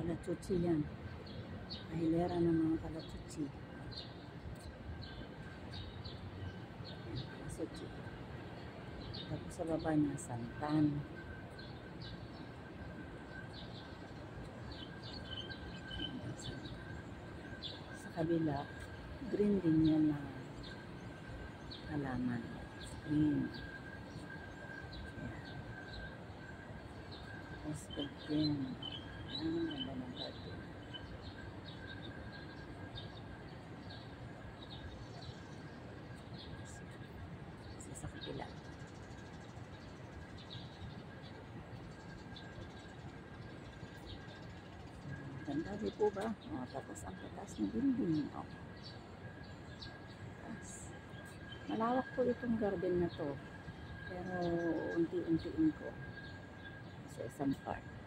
kalatsutsi yan. Kahilera ng mga kalatsutsi. Kalatsutsi. Tapos sa baba niya, santan. Sa kabila, green din yan na halaman. Green. Tapos garden. Ang ganda ng garden. Sa kabila. Ganda di po ba? O, tapos ang tatas na building. O. Malawak po itong garden na to. Pero unti-untiin ko sa isang part.